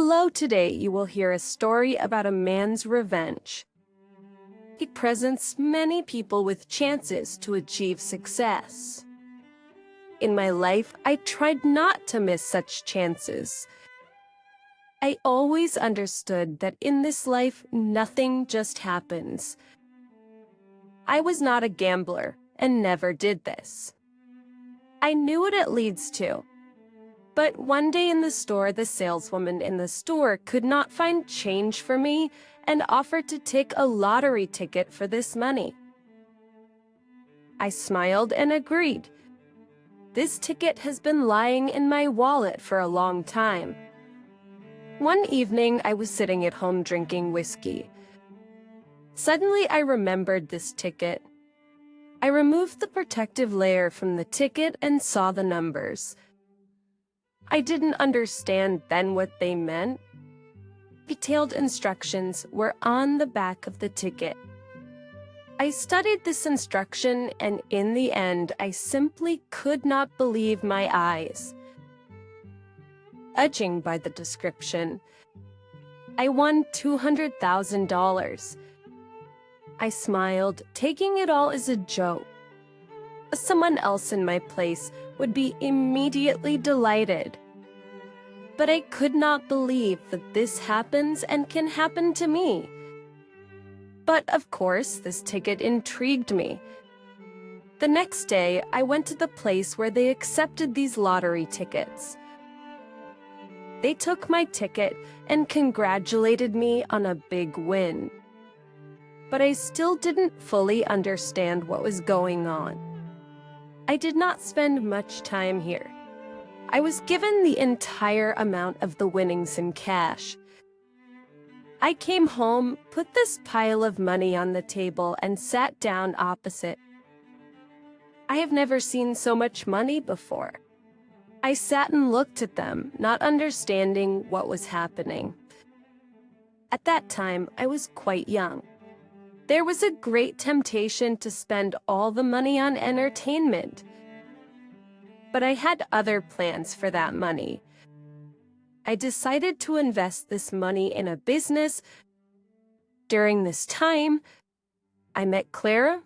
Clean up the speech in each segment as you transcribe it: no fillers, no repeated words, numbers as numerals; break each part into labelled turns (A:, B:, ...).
A: Hello, today you will hear a story about a man's revenge. It presents many people with chances to achieve success. In my life, I tried not to miss such chances. I always understood that in this life, nothing just happens. I was not a gambler and never did this. I knew what it leads to. But one day in the store, the saleswoman in the store could not find change for me and offered to take a lottery ticket for this money. I smiled and agreed. This ticket has been lying in my wallet for a long time. One evening, I was sitting at home drinking whiskey. Suddenly, I remembered this ticket. I removed the protective layer from the ticket and saw the numbers. I didn't understand then what they meant. Detailed instructions were on the back of the ticket. I studied this instruction, and in the end, I simply could not believe my eyes. Judging by the description, I won $200,000. I smiled, taking it all as a joke. Someone else in my place would be immediately delighted. But I could not believe that this happens and can happen to me. But of course, this ticket intrigued me. The next day, I went to the place where they accepted these lottery tickets. They took my ticket and congratulated me on a big win. But I still didn't fully understand what was going on. I did not spend much time here. I was given the entire amount of the winnings in cash. I came home, put this pile of money on the table, and sat down opposite. I have never seen so much money before. I sat and looked at them, not understanding what was happening. At that time, I was quite young. There was a great temptation to spend all the money on entertainment. But I had other plans for that money. I decided to invest this money in a business. During this time, I met Clara.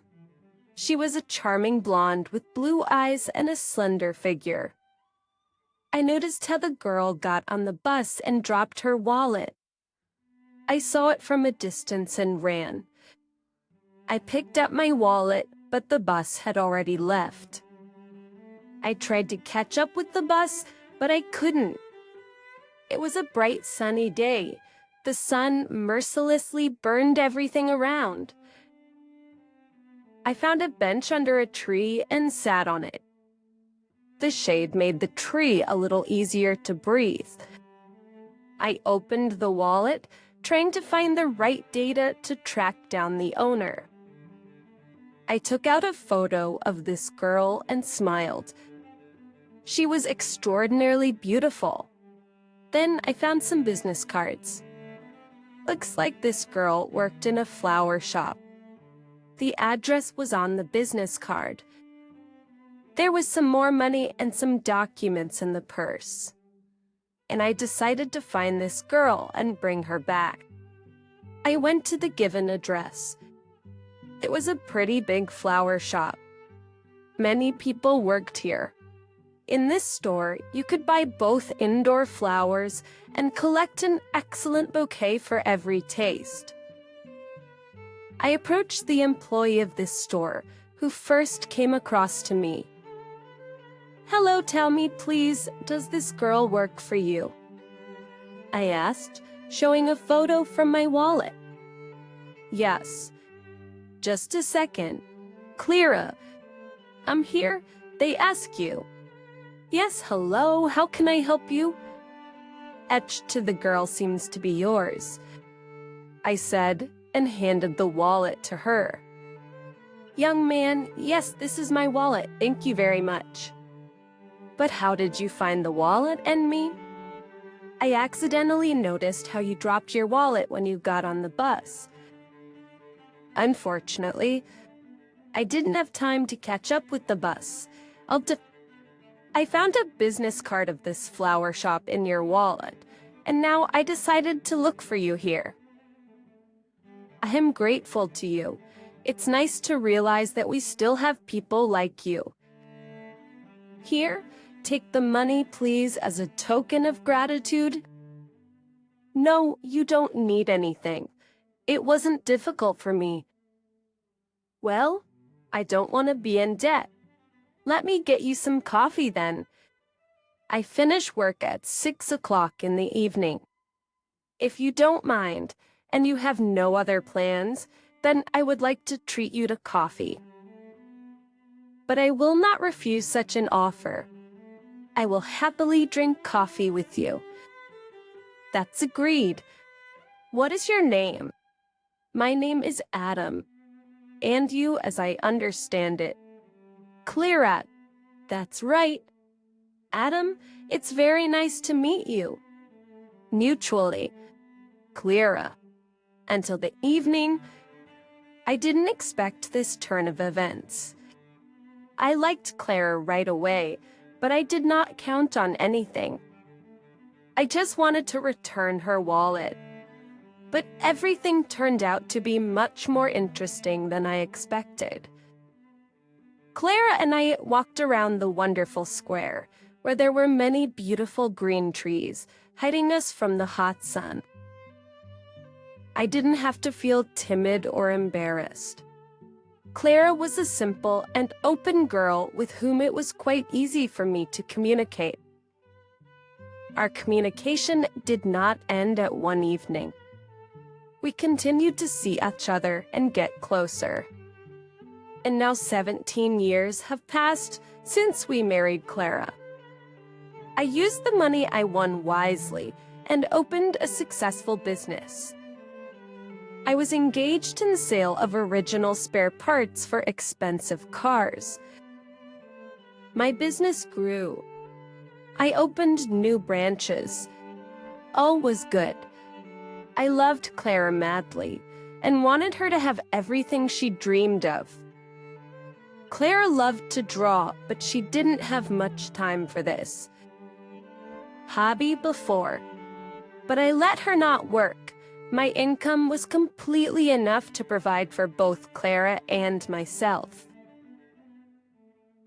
A: She was a charming blonde with blue eyes and a slender figure. I noticed how the girl got on the bus and dropped her wallet. I saw it from a distance and ran. I picked up my wallet, but the bus had already left. I tried to catch up with the bus, but I couldn't. It was a bright sunny day. The sun mercilessly burned everything around. I found a bench under a tree and sat on it. The shade made the tree a little easier to breathe. I opened the wallet, trying to find the right data to track down the owner. I took out a photo of this girl and smiled. She was extraordinarily beautiful. Then I found some business cards. Looks like this girl worked in a flower shop. The address was on the business card. There was some more money and some documents in the purse. And I decided to find this girl and bring her back. I went to the given address. It was a pretty big flower shop. Many people worked here. In this store, you could buy both indoor flowers and collect an excellent bouquet for every taste. I approached the employee of this store, who first came across to me. "Hello, tell me, please, does this girl work for you?" I asked, showing a photo from my wallet. "Yes." "Just a second. Clara, I'm here. They ask you." "Yes, hello, how can I help you?" "Etched to the girl seems to be yours," I said, and handed the wallet to her. "Young man, yes, this is my wallet. Thank you very much." "But how did you find the wallet and me?" "I accidentally noticed how you dropped your wallet when you got on the bus. Unfortunately, I didn't have time to catch up with the bus. I found a business card of this flower shop in your wallet. and now I decided to look for you here. I am grateful to you. It's nice to realize that we still have people like you. Here, take the money, please, as a token of gratitude. No, you don't need anything. It wasn't difficult for me. Well, I don't want to be in debt. Let me get you some coffee then. I finish work at 6 o'clock in the evening. If you don't mind, and you have no other plans, then I would like to treat you to coffee. But I will not refuse such an offer. I will happily drink coffee with you. That's agreed. What is your name? My name is Adam. And you, as I understand it. Clara. That's right. Adam, it's very nice to meet you. Mutually. Clara. Until the evening, I didn't expect this turn of events. I liked Clara right away, but I did not count on anything. I just wanted to return her wallet. But everything turned out to be much more interesting than I expected. Clara and I walked around the wonderful square, where there were many beautiful green trees, hiding us from the hot sun. I didn't have to feel timid or embarrassed. Clara was a simple and open girl with whom it was quite easy for me to communicate. Our communication did not end at one evening. We continued to see each other and get closer. And now 17 years have passed since we married Clara. I used the money I won wisely and opened a successful business. I was engaged in the sale of original spare parts for expensive cars. My business grew. I opened new branches. All was good. I loved Clara madly and wanted her to have everything she dreamed of. Clara loved to draw, but she didn't have much time for this. Hobby before. But I let her not work. My income was completely enough to provide for both Clara and myself.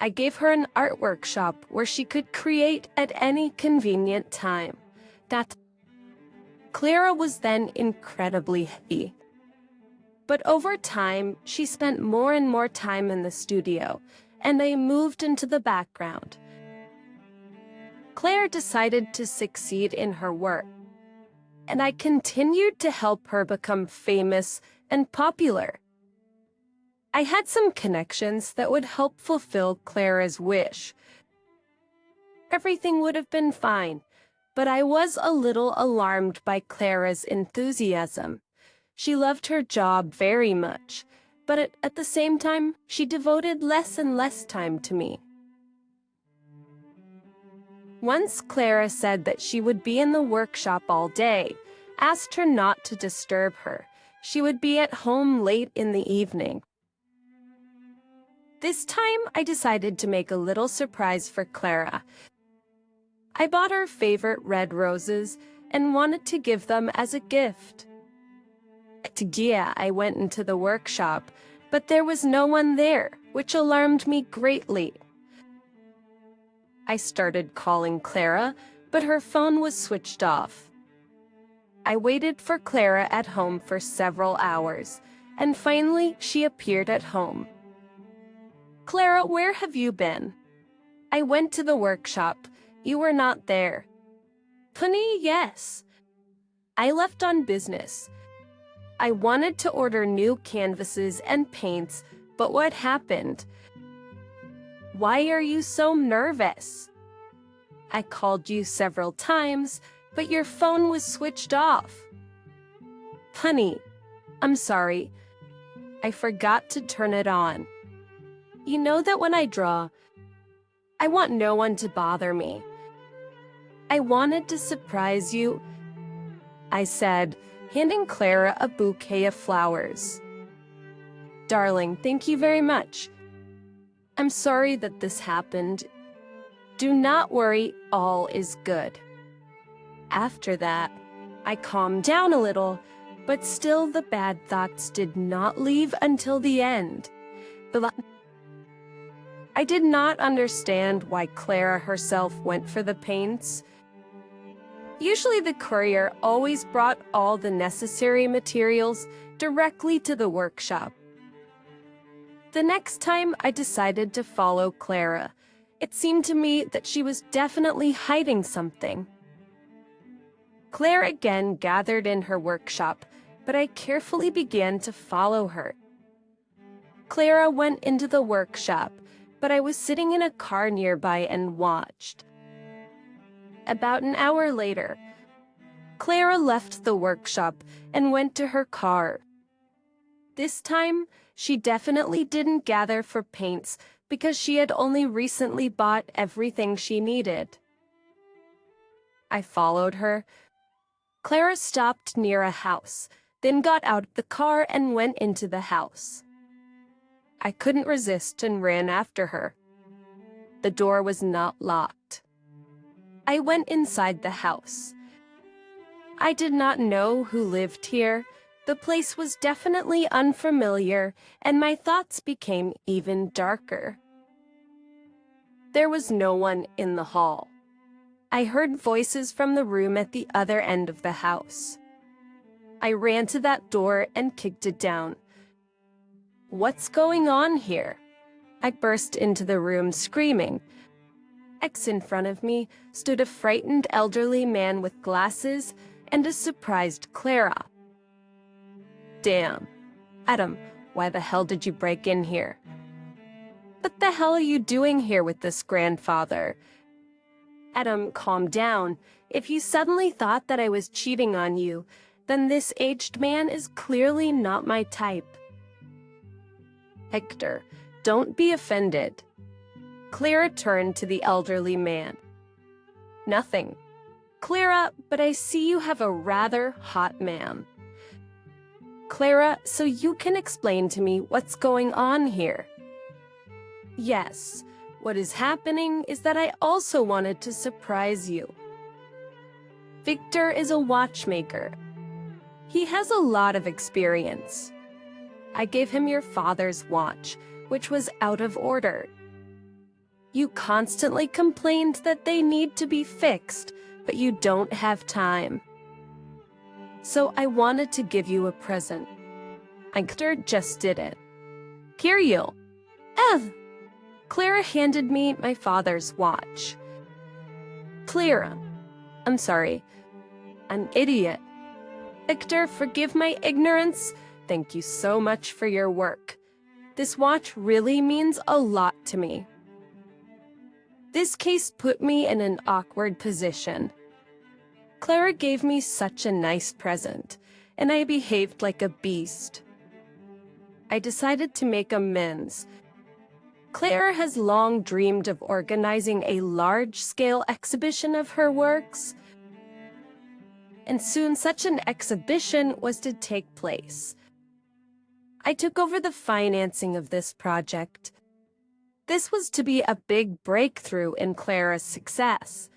A: I gave her an art workshop where she could create at any convenient time. Clara was then incredibly happy. But over time, she spent more and more time in the studio, and I moved into the background. Clara decided to succeed in her work, and I continued to help her become famous and popular. I had some connections that would help fulfill Clara's wish. Everything would have been fine, but I was a little alarmed by Clara's enthusiasm. She loved her job very much, but at the same time, she devoted less and less time to me. Once Clara said that she would be in the workshop all day, asked her not to disturb her. She would be at home late in the evening. This time, I decided to make a little surprise for Clara. I bought her favorite red roses and wanted to give them as a gift. Yeah, I went into the workshop, but there was no one there, which alarmed me greatly. I started calling Clara, but her phone was switched off. I waited for Clara at home for several hours, and finally she appeared at home. Clara, where have you been? I went to the workshop. You were not there. Honey, yes. I left on business. I wanted to order new canvases and paints, but what happened? Why are you so nervous? I called you several times, but your phone was switched off. Honey, I'm sorry. I forgot to turn it on. You know that when I draw, I want no one to bother me. I wanted to surprise you, I said, handing Clara a bouquet of flowers. Darling, thank you very much. I'm sorry that this happened. Do not worry, all is good. After that, I calmed down a little, but still the bad thoughts did not leave until the end. I did not understand why Clara herself went for the paints. Usually the courier always brought all the necessary materials directly to the workshop. The next time I decided to follow Clara, it seemed to me that she was definitely hiding something. Claire again gathered in her workshop, but I carefully began to follow her. Clara went into the workshop, but I was sitting in a car nearby and watched. About an hour later, Clara left the workshop and went to her car. This time, she definitely didn't gather for paints because she had only recently bought everything she needed. I followed her. Clara stopped near a house, then got out of the car and went into the house. I couldn't resist and ran after her. The door was not locked. I went inside the house. I did not know who lived here. The place was definitely unfamiliar, and my thoughts became even darker. There was no one in the hall. I heard voices from the room at the other end of the house. I ran to that door and kicked it down. What's going on here? I burst into the room screaming. In front of me stood a frightened elderly man with glasses and a surprised Clara. Damn. Adam, why the hell did you break in here? What the hell are you doing here with this grandfather? Adam, calm down. If you suddenly thought that I was cheating on you, then this aged man is clearly not my type. Hector, don't be offended. Clara turned to the elderly man. Nothing. Clara, but I see you have a rather hot man. Clara, so you can explain to me what's going on here? Yes, what is happening is that I also wanted to surprise you. Victor is a watchmaker. He has a lot of experience. I gave him your father's watch, which was out of order. You constantly complained that they need to be fixed, but you don't have time. So I wanted to give you a present. Hector just did it. Here you. Clara handed me my father's watch. Clara, I'm sorry. An idiot. Hector, forgive my ignorance. Thank you so much for your work. This watch really means a lot to me. This case put me in an awkward position. Clara gave me such a nice present, and I behaved like a beast. I decided to make amends. Clara has long dreamed of organizing a large-scale exhibition of her works, and soon such an exhibition was to take place. I took over the financing of this project. This was to be a big breakthrough in Clara's success.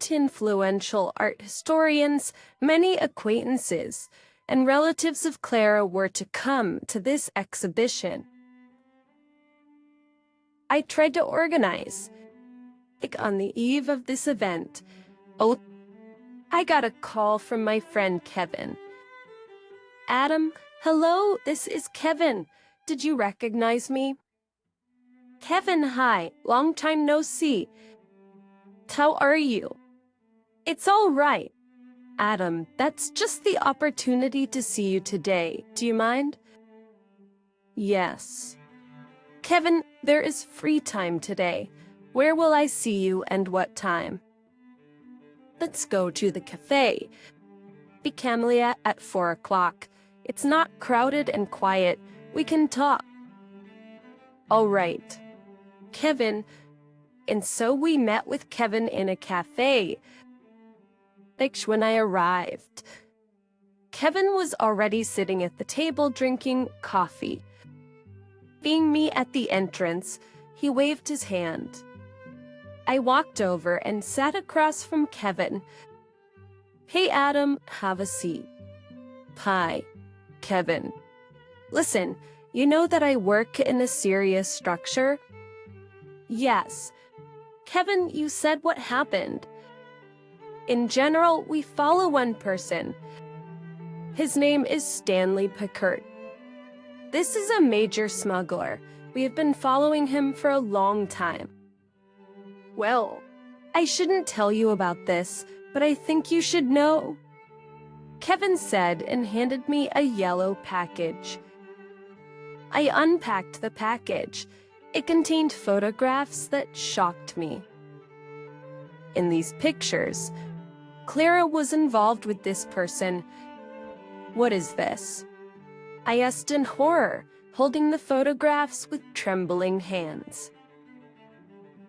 A: Influential art historians, many acquaintances, and relatives of Clara were to come to this exhibition. I tried to organize. On the eve of this event, I got a call from my friend Kevin. Adam, hello, this is Kevin. Did you recognize me? Kevin, hi, long time no see. How are you? It's all right. Adam, that's just the opportunity to see you today. Do you mind? Yes. Kevin, there is free time today. Where will I see you and what time? Let's go to the cafe. Be Camellia at 4 o'clock. It's not crowded and quiet. We can talk. All right. Kevin, and so we met with Kevin in a cafe. When I arrived, Kevin was already sitting at the table drinking coffee. Seeing me at the entrance, he waved his hand. I walked over and sat across from Kevin. "Hey, Adam, have a seat." "Hi, Kevin. Listen, you know that I work in a serious structure?" "Yes." "Kevin, you said what happened." "In general, we follow one person. His name is Stanley Pickert. This is a major smuggler. We have been following him for a long time." "Well, I shouldn't tell you about this, but I think you should know," Kevin said and handed me a yellow package. I unpacked the package. It contained photographs that shocked me. In these pictures, Clara was involved with this person. "What is this?" I asked in horror, holding the photographs with trembling hands.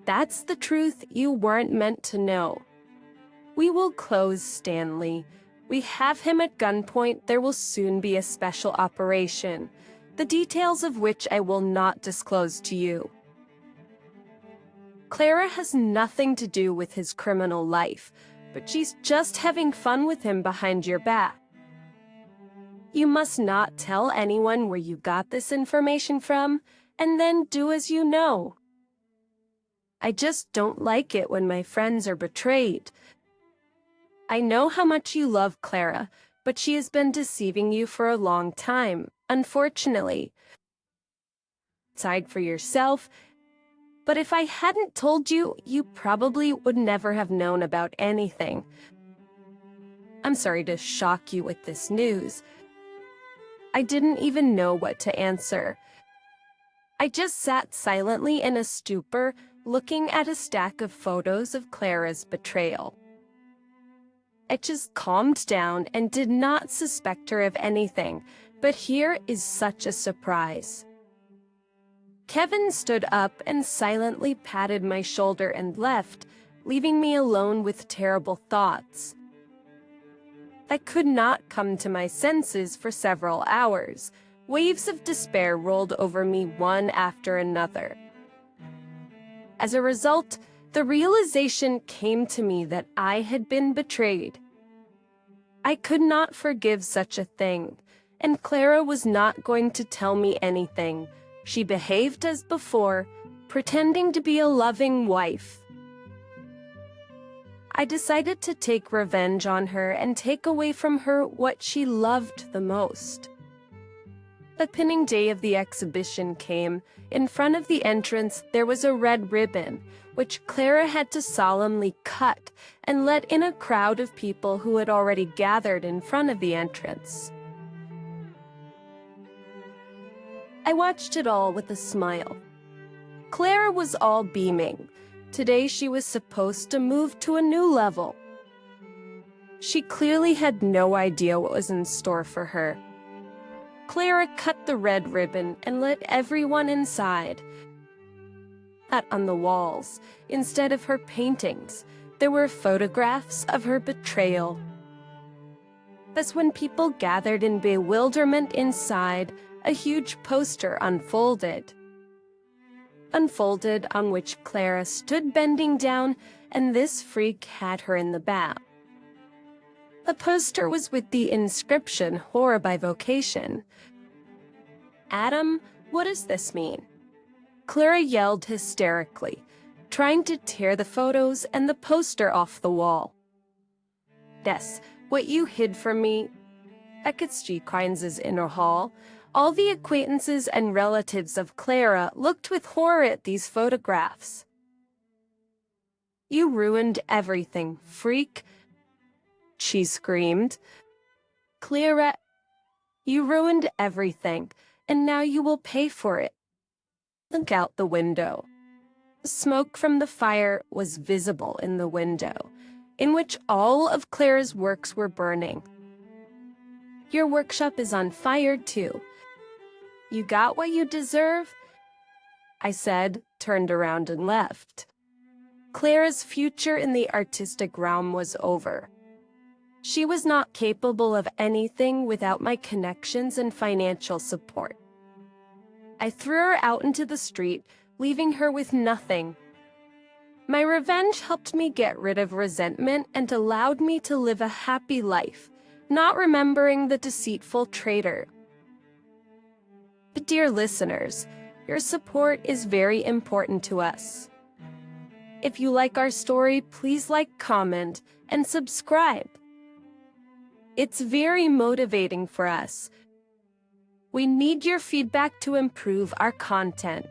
A: "That's the truth you weren't meant to know. We will close Stanley. We have him at gunpoint. There will soon be a special operation, the details of which I will not disclose to you. Clara has nothing to do with his criminal life, but she's just having fun with him behind your back. You must not tell anyone where you got this information from, and then do as you know. I just don't like it when my friends are betrayed. I know how much you love Clara, but she has been deceiving you for a long time, unfortunately. Decide for yourself, but if I hadn't told you, you probably would never have known about anything. I'm sorry to shock you with this news. I didn't even know what to answer. I just sat silently in a stupor, looking at a stack of photos of Clara's betrayal. I just calmed down and did not suspect her of anything, but here is such a surprise. Kevin stood up and silently patted my shoulder and left, leaving me alone with terrible thoughts. I could not come to my senses for several hours. Waves of despair rolled over me one after another. As a result, the realization came to me that I had been betrayed. I could not forgive such a thing, and Clara was not going to tell me anything. She behaved as before, pretending to be a loving wife. I decided to take revenge on her and take away from her what she loved the most. The opening day of the exhibition came. In front of the entrance, there was a red ribbon, which Clara had to solemnly cut and let in a crowd of people who had already gathered in front of the entrance. I watched it all with a smile. Clara was all beaming. Today she was supposed to move to a new level. She clearly had no idea what was in store for her. Clara cut the red ribbon and let everyone inside. Not on the walls. Instead of her paintings, there were photographs of her betrayal. That's when people gathered in bewilderment inside, a huge poster unfolded. On which Clara stood bending down, and this freak had her in the back. The poster was with the inscription, "Horror by Vocation." "Adam, what does this mean?" Clara yelled hysterically, trying to tear the photos and the poster off the wall. "Yes, what you hid from me." Beckett's Street Crimes' inner hall. All the acquaintances and relatives of Clara looked with horror at these photographs. "You ruined everything, freak," she screamed. "Clara, you ruined everything, and now you will pay for it." Look out the window. Smoke from the fire was visible in the window, in which all of Clara's works were burning. "Your workshop is on fire, too. You got what you deserve?" I said, turned around and left. Clara's future in the artistic realm was over. She was not capable of anything without my connections and financial support. I threw her out into the street, leaving her with nothing. My revenge helped me get rid of resentment and allowed me to live a happy life, not remembering the deceitful traitor. But dear listeners, your support is very important to us. If you like our story, please like, comment, and subscribe. It's very motivating for us. We need your feedback to improve our content.